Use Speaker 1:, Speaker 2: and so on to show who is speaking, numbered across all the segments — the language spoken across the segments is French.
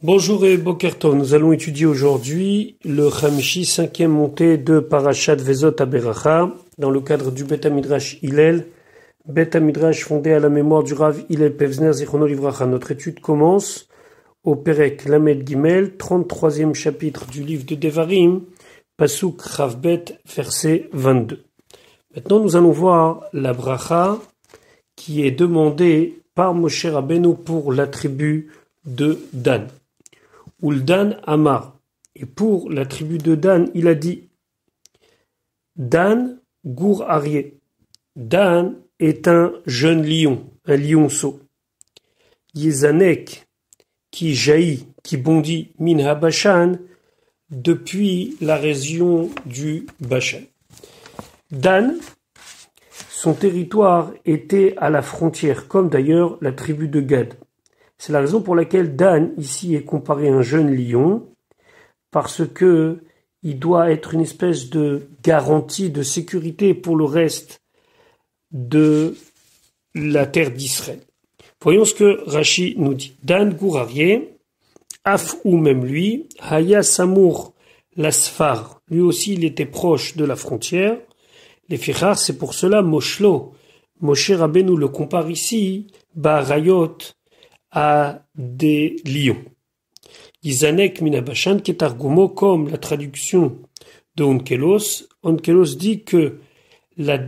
Speaker 1: Bonjour et Boker Tov. Nous allons étudier aujourd'hui le Chamishi, cinquième montée de Parashat Vezot Aberacha, dans le cadre du Bet HaMidrash Hillel. Bet HaMidrash fondé à la mémoire du Rav Hillel Pevzner Zichrono Livracha. Notre étude commence au Perek Lamed Gimel, 33e chapitre du livre de Devarim, Pasuk Rav Bet, verset 22. Maintenant, nous allons voir la bracha qui est demandée par Moshe Rabbeinu pour la tribu de Dan. Uldan Amar. Et pour la tribu de Dan, il a dit Dan Gour Arié. Dan est un jeune lion, un lionceau. Yezanek, qui jaillit, qui bondit, Min HaBashan, depuis la région du Bashan. Dan, son territoire était à la frontière, comme d'ailleurs la tribu de Gad. C'est la raison pour laquelle Dan, ici, est comparé à un jeune lion, parce que il doit être une espèce de garantie de sécurité pour le reste de la terre d'Israël. Voyons ce que Rashi nous dit. Dan Gourarié, Af ou même lui, Haya Samour Lasfar, lui aussi il était proche de la frontière. Les Fichar, c'est pour cela Moshlo, Moshe Rabbeinu le compare ici, Barayot, à des lions. Izanek Minabashan Ketargumo, comme la traduction de Onkelos. Onkelos dit que la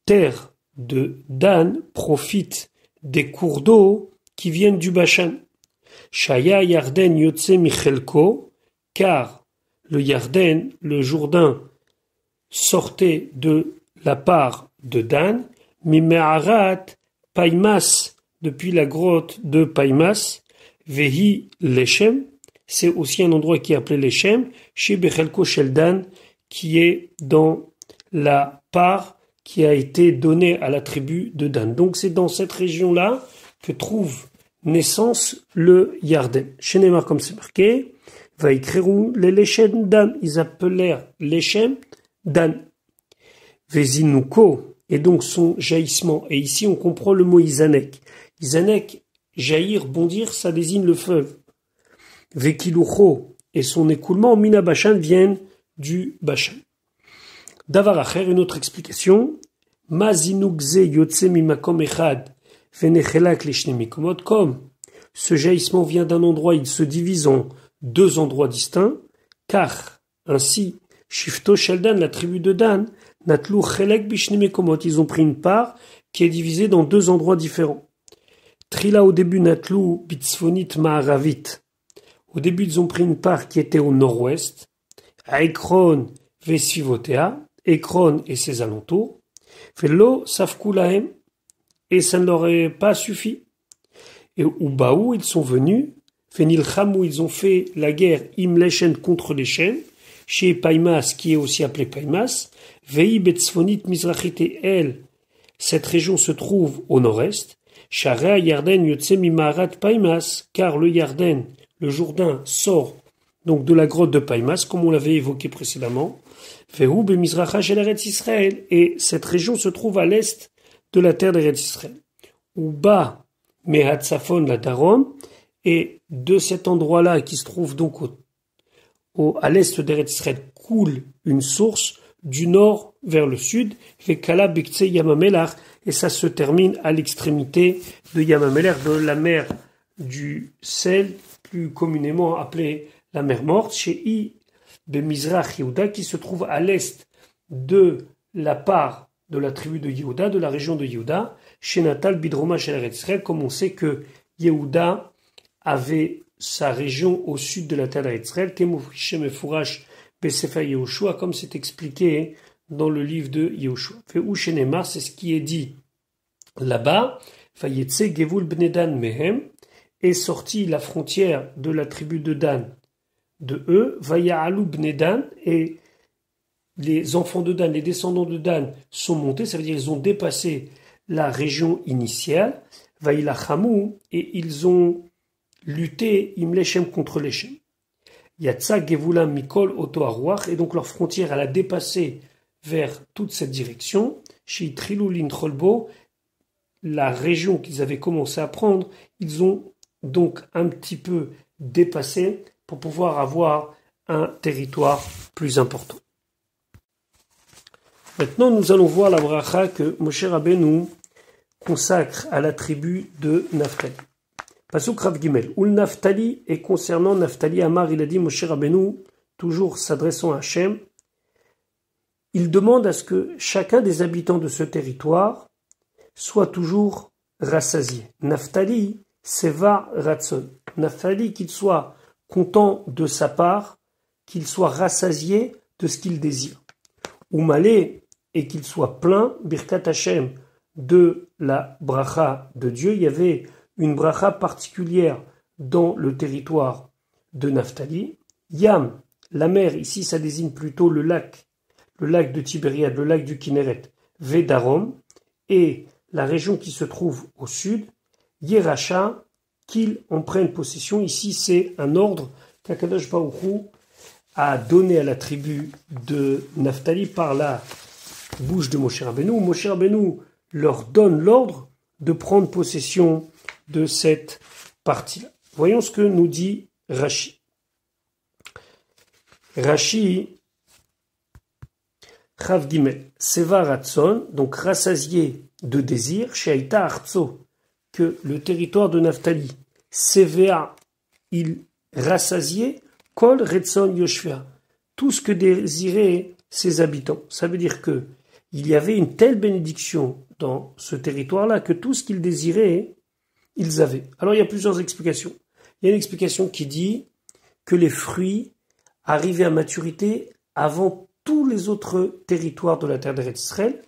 Speaker 1: terre de Dan profite des cours d'eau qui viennent du Bashan. Shaya Yarden Yotse Michelko, car le Yarden, le Jourdain, sortait de la part de Dan, Mimearat Paimas, depuis la grotte de Paimas, Vehi Leshem, c'est aussi un endroit qui est appelé Leshem, chez Bechelko Sheldan, qui est dans la part qui a été donnée à la tribu de Dan. Donc c'est dans cette région-là que trouve naissance le Yarden. Chez Neymar, comme c'est marqué, Vaikrerou les Leshem Dan, ils appelèrent Leshem Dan. Vezinuko, et donc son jaillissement. Et ici on comprend le mot Izanek. Izanek, jaillir, bondir, ça désigne le fleuve. Vekilucho et son écoulement, Mina Bashan, viennent du Bashan. Davaracher, une autre explication. Mazinukze yotse mimakom echad venechelak leshne mikomot, comme ce jaillissement vient d'un endroit, il se divise en deux endroits distincts, car ainsi, Shifto Sheldan, la tribu de Dan, Natlu chelek bishne mikomot, ils ont pris une part qui est divisée dans deux endroits différents. Trila au début Natlu bitzfonit ma'aravit. Au début ils ont pris une part qui était au nord-ouest. À Ekron vesivotea, Ekron et ses alentours. Velo safkulahem, et ça ne leur a pas suffi. Et Ubaou ils sont venus. Fenilchamou ils ont fait la guerre imlechen contre les chaînes. Chez Paimas qui est aussi appelé Paimas. Vei betzfonit mizrachit, et elle, cette région se trouve au nord-est. Sharea Yarden Yotse Mimarat Paimas, car le Yarden, le Jourdain, sort donc de la grotte de Paimas, comme on l'avait évoqué précédemment. Vehu Bemizracha Shel Eretz Israël, et cette région se trouve à l'est de la terre d'Eretz Israël. Uba Mehat Safon la Darom, et de cet endroit-là qui se trouve donc à l'est d'Eretz Israël coule une source du nord vers le sud, Vekala Bikse Yamamelach, et ça se termine à l'extrémité de Yamamelech, de la mer du sel, plus communément appelée la mer morte, chez I de Mizrach Yehuda, qui se trouve à l'est de la part de la tribu de Yehuda, de la région de Yehuda, chez Natal Bidroma Shel Eretz Israël, comme on sait que Yehuda avait sa région au sud de la terre d'Eretz Israël, Kemofishem Fourash Besefa Yehoshua, comme c'est expliqué dans le livre de Yehoshua. Fait Ushenemar, c'est ce qui est dit là-bas. Fayetse Gevul Bnedan Mehem, est sorti la frontière de la tribu de Dan de eux. Vaya'alu Bnedan, et les enfants de Dan, les descendants de Dan sont montés, ça veut dire ils ont dépassé la région initiale. Vayilachamu, et ils ont lutté Imlechem contre Lechem. Yatsa Gevulam Mikol Oto Aruach, et donc leur frontière elle a dépassé vers toute cette direction. Chez Trilou Lintrolbo, la région qu'ils avaient commencé à prendre, ils ont donc un petit peu dépasser pour pouvoir avoir un territoire plus important. Maintenant, nous allons voir la bracha que Moshe Rabbeinu consacre à la tribu de Naphtali. Pasuk Rav Gimel. Ul Naphtali, et concernant Naphtali, Amar, il a dit Moshe Rabbeinu, toujours s'adressant à Hachem, il demande à ce que chacun des habitants de ce territoire soit toujours rassasié. Naphtali, Seva Ratson. Naphtali, qu'il soit content de sa part, qu'il soit rassasié de ce qu'il désire. Ou malé, et qu'il soit plein, Birkat Hashem, de la bracha de Dieu. Il y avait une bracha particulière dans le territoire de Naphtali. Yam, la mer, ici ça désigne plutôt le lac de Tibériade, le lac du Kinneret, Vedarom, et la région qui se trouve au sud, Yeracha, qu'ils en prennent possession. Ici c'est un ordre qu'Akadosh Baruch Hu a donné à la tribu de Naphtali par la bouche de Moshe Rabbeinu. Moshe Rabbeinu leur donne l'ordre de prendre possession de cette partie-là. Voyons ce que nous dit Rashi. Rashi, Chav Gimel, Seva Ratson, donc rassasié de désir, Sheaïta Artso, que le territoire de Naphtali, Seva, il rassasié, Kol Retson Yoshvia, tout ce que désiraient ses habitants. Ça veut dire que il y avait une telle bénédiction dans ce territoire-là que tout ce qu'ils désiraient, ils avaient. Alors il y a plusieurs explications. Il y a une explication qui dit que les fruits arrivaient à maturité avant tous les autres territoires de la terre d'Eretz Israël.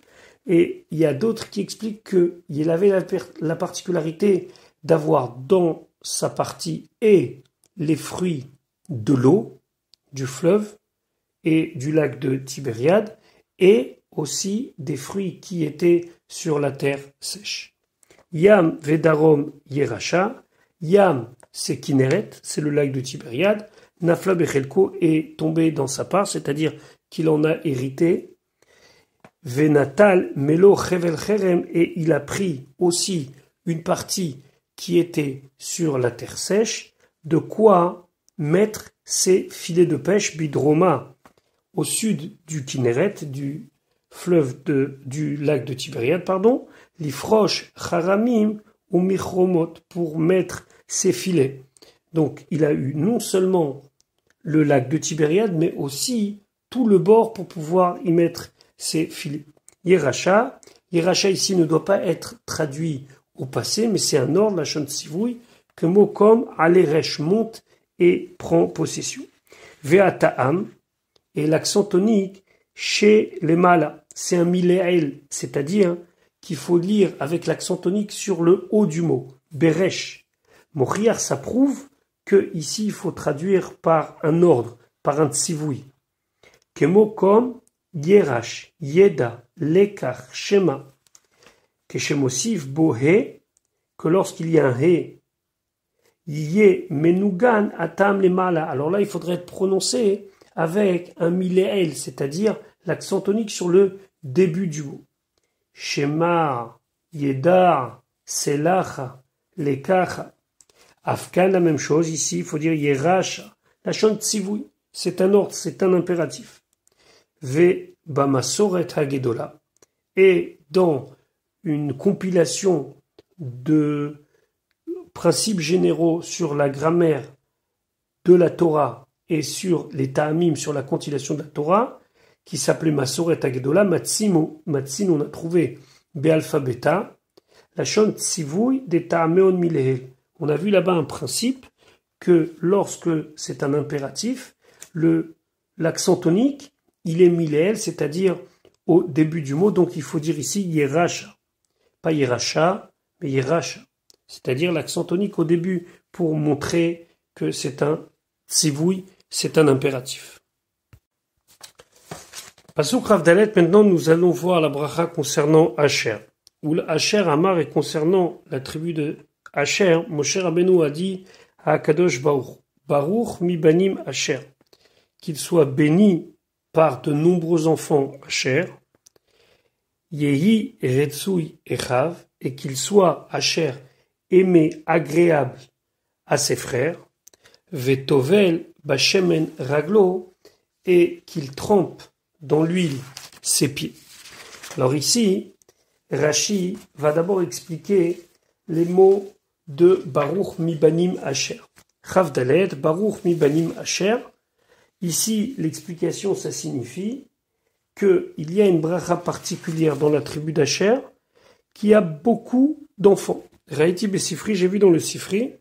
Speaker 1: Et il y a d'autres qui expliquent qu'il avait la particularité d'avoir dans sa partie et les fruits de l'eau, du fleuve et du lac de Tibériade, et aussi des fruits qui étaient sur la terre sèche. Yam Vedarom Yeracha, Yam c'est Kinneret, c'est le lac de Tibériade, Nafla Bechelko est tombé dans sa part, c'est-à-dire qu'il en a hérité, Venatal Melo Chevel Cherem, et il a pris aussi une partie qui était sur la terre sèche, de quoi mettre ses filets de pêche Bidroma, au sud du Kinneret, du fleuve du lac de Tibériade, l'Ifrosh Charamim ou Michromot, pour mettre ses filets. Donc il a eu non seulement le lac de Tibériade, mais aussi tout le bord pour pouvoir y mettre ses filets. Yeracha ici ne doit pas être traduit au passé, mais c'est un ordre, la Shon Tzivouy, que mot comme Aleresh monte et prend possession. Ve'ata'am, et l'accent tonique chez les malas, c'est un miléel, c'est-à-dire qu'il faut lire avec l'accent tonique sur le haut du mot, Beresh. Mochiar, ça prouve que ici il faut traduire par un ordre, par un tsivoui. Kemo comme Yerash, Yeda, Lekar, Shema. Keshemosif bohe, que lorsqu'il y a un he, Yé menugan atam les malas. Alors là, il faudrait être prononcé avec un miléel, c'est-à-dire l'accent tonique sur le début du mot. Shema, Yedar, Selacha, Lekacha. Afkan, la même chose. Ici, il faut dire Yeracha. La Shon Tzivouy, c'est un ordre, c'est un impératif. Ve Bamasoret Hagedola. Et dans une compilation de principes généraux sur la grammaire de la Torah et sur les ta'amim, sur la continuation de la Torah, qui s'appelait Masoret Hagedola, Matsin, on a trouvé Be'alpha Beta, la Shon Tzivouy des Ta'ameon Milehel. On a vu là-bas un principe que lorsque c'est un impératif, l'accent tonique, il est Milehel, c'est-à-dire au début du mot, donc il faut dire ici Yeracha. Pas Yeracha, mais Yeracha. C'est-à-dire l'accent tonique au début pour montrer que c'est un tzivouy, c'est un impératif. Pasuk Rav Dalet, maintenant nous allons voir la bracha concernant Asher. Ou Asher Amar est concernant la tribu de Asher, Moshe Rabbeinu a dit à Akadosh Baruch, Baruch mi banim Asher, qu'il soit béni par de nombreux enfants Asher, Yehi Retsui Echav, et qu'il soit Asher aimé, agréable à ses frères, Vetovel Bashemen Raglo, et qu'il trempe dans l'huile ses pieds. Alors ici, Rashi va d'abord expliquer les mots de Baruch Mibanim Asher. Chavdalet, Baruch Mibanim Asher. Ici, l'explication, ça signifie qu'il y a une bracha particulière dans la tribu d'Asher qui a beaucoup d'enfants. Raïti Besifri, j'ai vu dans le Sifri,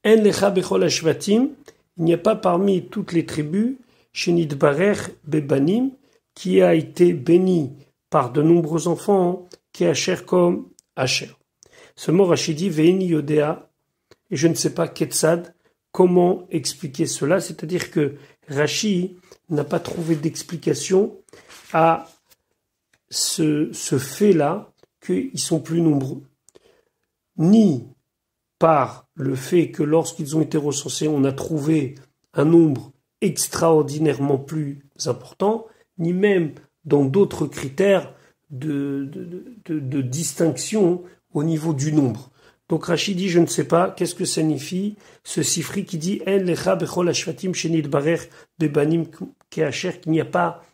Speaker 1: En lecha bechol hashvatim, il n'y a pas parmi toutes les tribus, Shenit Barer Bebanim, qui a été béni par de nombreux enfants, qui est Asher comme Asher. Ce mot Rashi dit Ve'eni Yodea, et je ne sais pas Ketzad, comment expliquer cela, c'est-à-dire que Rashi n'a pas trouvé d'explication à ce fait-là, qu'ils sont plus nombreux. Ni par le fait que lorsqu'ils ont été recensés, on a trouvé un nombre extraordinairement plus important, ni même dans d'autres critères de distinction au niveau du nombre. Donc Rachid dit, je ne sais pas, qu'est-ce que ça signifie ce sifri qui dit En lecha bechol hashvatim shenit barer bebanim keasher, qu'il n'y a pas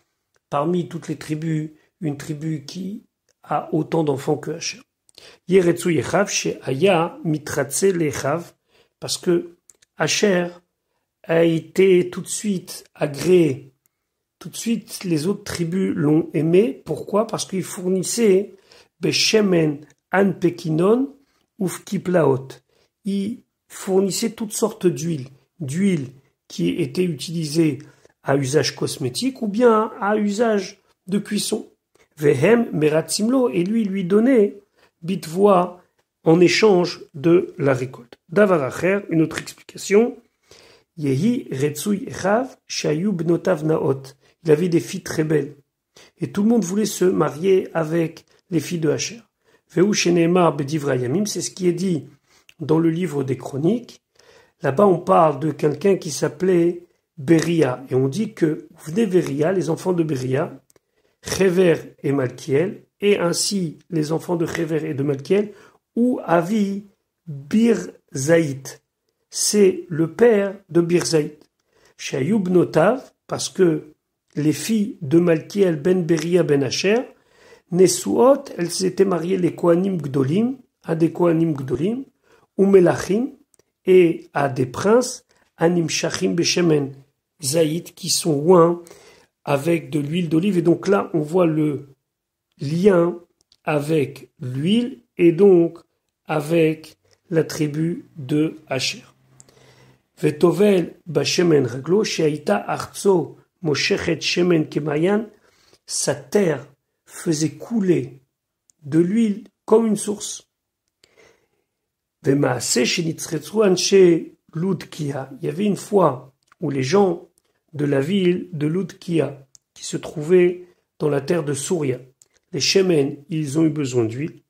Speaker 1: parmi toutes les tribus une tribu qui a autant d'enfants que Asher. Yeretsu yechav she'aya mitratze lechav, parce que Asher a été tout de suite agréé. Tout de suite, les autres tribus l'ont aimé. Pourquoi? Parce qu'il fournissait beshemen an pekinon uf kiplaot. Il fournissait toutes sortes d'huile qui était utilisée à usage cosmétique ou bien à usage de cuisson. Vehem meratzimlo, et lui donnait bitvoa en échange de la récolte. Davar acher, une autre explication. Yehi retsuy echav shayu bnotav naot. Il avait des filles très belles. Et tout le monde voulait se marier avec les filles de Asher. Veu sheneemar bedivrayamim, c'est ce qui est dit dans le livre des Chroniques. Là-bas, on parle de quelqu'un qui s'appelait Beria. Et on dit que venez Beria, les enfants de Beria, Chever et Malkiel, et ainsi les enfants de Chever et de Malkiel, ou Avi Birzaït. C'est le père de Birzaït. Shayub Notav, parce que les filles de Malkiel ben Beria ben Asher, Nesuot, elles s'étaient mariées les Kohanim Gdolim, à des Kohanim Gdolim, ou Melachim, et à des princes, Anim Shachim Beshemen, Zaïd, qui sont oints avec de l'huile d'olive. Et donc là, on voit le lien avec l'huile et donc avec la tribu de Asher. Vetovel Bashemen Raglo, Sheaita Arzo Moshechet Shemen Kemayan, sa terre faisait couler de l'huile comme une source. Vemaase Shenitzretsu Anshe Ludkia. Il y avait une fois où les gens de la ville de Ludkia, qui se trouvait dans la terre de Souria, les Shemen, ils ont eu besoin d'huile.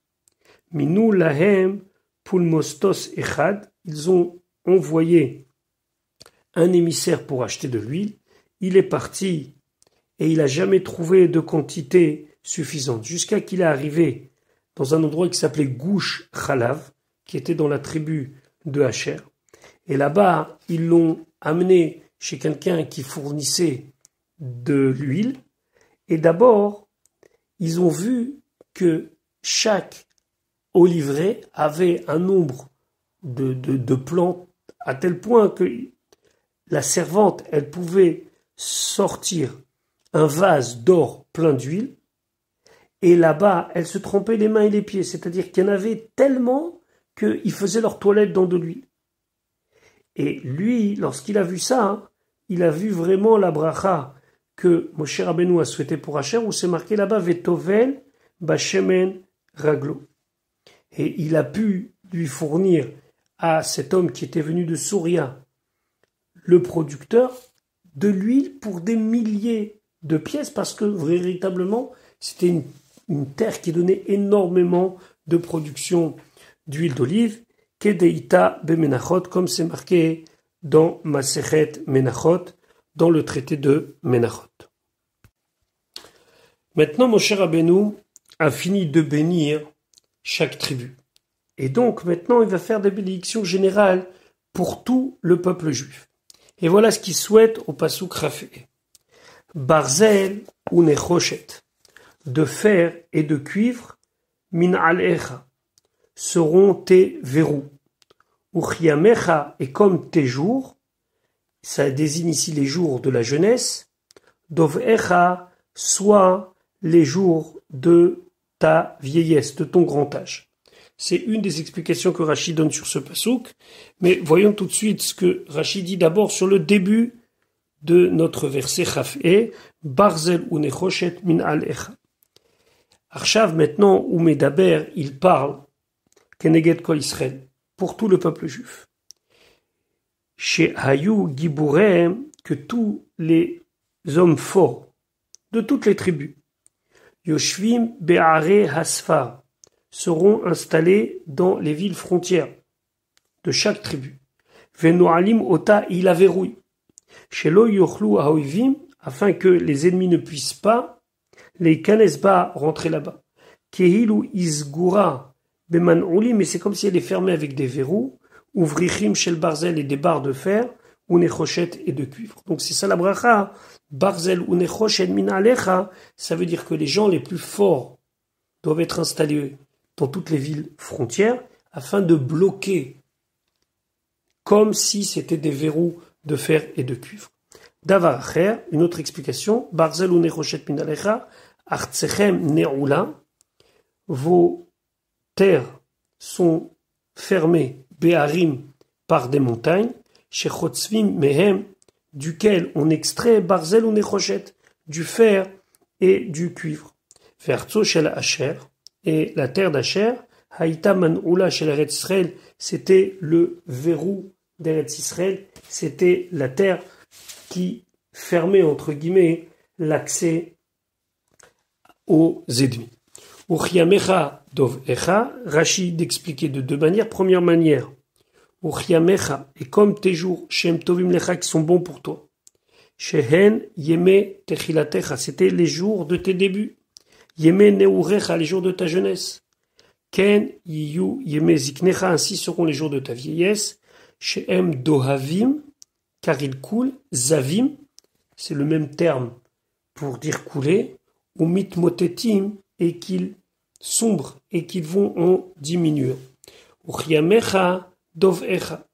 Speaker 1: Minou lahem pulmostos echad, ils ont envoyé un émissaire pour acheter de l'huile. Il est parti et il n'a jamais trouvé de quantité suffisante, jusqu'à qu'il est arrivé dans un endroit qui s'appelait Gouche Chalav, qui était dans la tribu de Asher. Et là-bas, ils l'ont amené chez quelqu'un qui fournissait de l'huile. Et d'abord, ils ont vu que chaque oliveraie avait un nombre de plantes à tel point que la servante, elle pouvait sortir un vase d'or plein d'huile. Et là-bas, elle se trempait les mains et les pieds. C'est-à-dire qu'il y en avait tellement qu'ils faisaient leur toilette dans de l'huile. Et lui, lorsqu'il a vu ça, il a vu vraiment la bracha que Moshe Rabbeinu a souhaité pour Asher, où c'est marqué là-bas Vetovel Bashemen Raglo. Et il a pu lui fournir à cet homme qui était venu de Souria, le producteur, de l'huile pour des milliers de pièces, parce que véritablement, c'était une terre qui donnait énormément de production d'huile d'olive. Kedeita bemenachot, comme c'est marqué dans Masechet Menachot, dans le traité de Menachot. Maintenant, Moshe Rabbeinu a fini de bénir chaque tribu. Et donc, maintenant, il va faire des bénédictions générales pour tout le peuple juif. Et voilà ce qu'il souhaite au Pasuk Rafé. Barzel ou Nechoshet, de fer et de cuivre, min alecha, seront tes verrous. Uchiamecha, et comme tes jours, ça désigne ici les jours de la jeunesse, dovecha, soit les jours de ta vieillesse, de ton grand âge. C'est une des explications que Rashi donne sur ce pasouk, mais voyons tout de suite ce que Rashi dit d'abord sur le début de notre verset Chaf'e, Barzel ou Nechoshet min al-echa. Arshav maintenant, ou Medaber, il parle, Keneged Kol Israël, pour tout le peuple juif. Chez Hayou Gibourem, que tous les hommes forts de toutes les tribus, Yoshvim Be'are Hasfar, seront installés dans les villes frontières de chaque tribu. Venoalim Ota Ilaveroui. Shelo Yochlu Haoivim, afin que les ennemis ne puissent pas, les Kanesba rentrer là-bas. Kehilu Izgura Beman'uli, mais c'est comme si elle est fermée avec des verrous, Ouvrichim Shel Barzel et des barres de fer, ou Nechoshet et de cuivre. Donc c'est ça la bracha. Barzel ou Nechoshet min alecha, ça veut dire que les gens les plus forts doivent être installés dans toutes les villes frontières afin de bloquer comme si c'était des verrous de fer et de cuivre. Davar acher, une autre explication, Barzel ou Nechoshet min alecha, artsechem ne'ula, vos terres sont fermées, be'arim, par des montagnes, shechotzvim mehem, duquel on extrait Barzel ou Nechoshet, du fer et du cuivre. Verzo shel Asher, et la terre d'Asher, Haïta man'ula shel Eretz Israël, c'était le verrou d'Eretz Israël, c'était la terre qui fermait, entre guillemets, l'accès aux ennemis. Uchiamecha dov echa, Rashi d'expliquer de deux manières. Première manière, Uchiamecha, et comme tes jours, Shem tovim lecha, qui sont bons pour toi. Shehen yeme techilatecha, c'était les jours de tes débuts. Yeme neurecha, les jours de ta jeunesse. Ken yiyu yeme ziknecha, ainsi seront les jours de ta vieillesse. Shehem dohavim, car ils coulent. Zavim, c'est le même terme pour dire couler. Ou mitmotetim, et qu'ils sombrent et qu'ils vont en diminuant. Uchiamecha dov echa,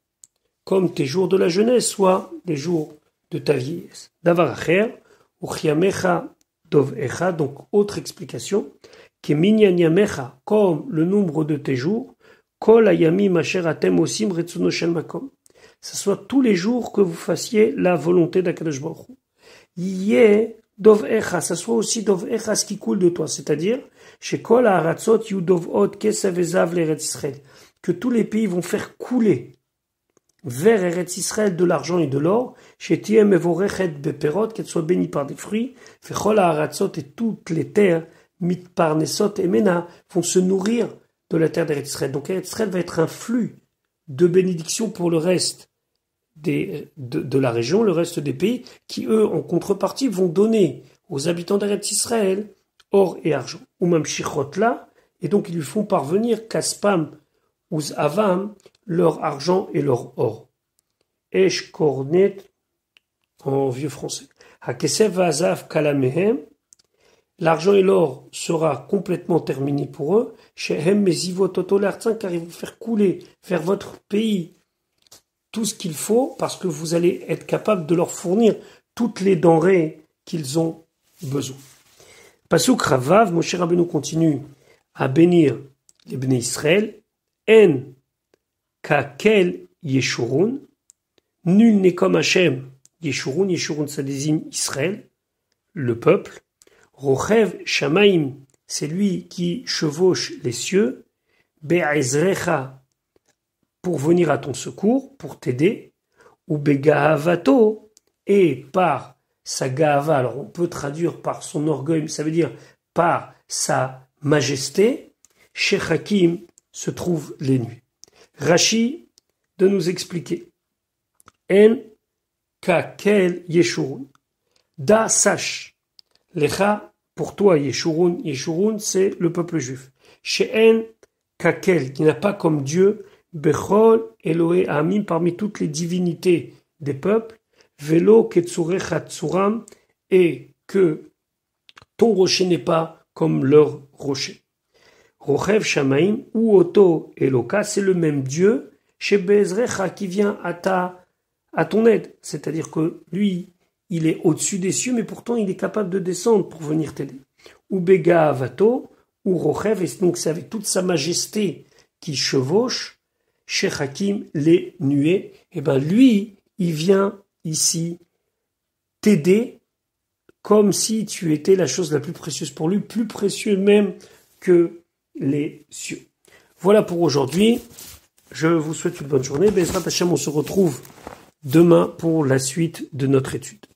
Speaker 1: comme tes jours de la jeunesse, soit les jours de ta vieillesse. Davar acher, uchiamecha dov echa, donc autre explication, keminyan yamecha, comme le nombre de tes jours, kol ayamim asher atem osim retzuno shel makom, ce soit tous les jours que vous fassiez la volonté d'Akadosh Baruch Hu. Yeh dov echa, ça soit aussi dov echa, ce qui coule de toi, c'est-à-dire chez kol haratzot yu dov od kesav ezav l'Eretz Israël, que tous les pays vont faire couler vers Eretz Israël de l'argent et de l'or, chez tiem evorechet beperot, qu'elle soit bénie par des fruits, fechol haratzot, et toutes les terres mitparnesot et mena vont se nourrir de la terre d'Eretz Israël. Donc Eretz Israël va être un flux de bénédictions pour le reste de la région, le reste des pays, qui eux, en contrepartie, vont donner aux habitants d'Eretz Israël or et argent. Ou même shichot là, et donc ils lui font parvenir kaspam ou avam, leur argent et leur or. Esh kornet, en vieux français. Hakesev vazav kalamehem, l'argent et l'or sera complètement terminé pour eux. Shehem mezivot otolartin, car ils vont faire couler vers votre pays tout ce qu'il faut, parce que vous allez être capable de leur fournir toutes les denrées qu'ils ont besoin. Pasuk Ravav, Moshe Rabbeinu continue à bénir les Bnei Israël. En kakel Yeshurun, nul n'est comme Hachem. Yeshurun, Yeshurun, ça désigne Israël, le peuple. Rochev Shamaim, c'est lui qui chevauche les cieux. Be'ezrecha, pour venir à ton secours, pour t'aider. Ou Begahavato, et par sa gahava, alors on peut traduire par son orgueil, mais ça veut dire par sa majesté. Chez Hakim se trouvent les nuits. Rashi de nous expliquer. En kakel Yeshurun. Da sache. Lecha, pour toi, Yeshurun. Yeshurun, c'est le peuple juif. Chez En kakel, qui n'a pas comme Dieu Bechol Elohe Amim, parmi toutes les divinités des peuples, Velo Ketsure Chatsuram, et que ton rocher n'est pas comme leur rocher. Rochev Shamaim, ou Oto Eloka, c'est le même Dieu, chez Bezrecha, qui vient à ton aide. C'est-à-dire que lui, il est au-dessus des cieux, mais pourtant il est capable de descendre pour venir t'aider. Ou Bega Avato, ou Rochev, et donc c'est avec toute sa majesté qui chevauche, chez Hakim, les nuées, et ben lui, il vient ici t'aider comme si tu étais la chose la plus précieuse pour lui, plus précieux même que les cieux. Voilà pour aujourd'hui. Je vous souhaite une bonne journée. Bezrat Hashem, on se retrouve demain pour la suite de notre étude.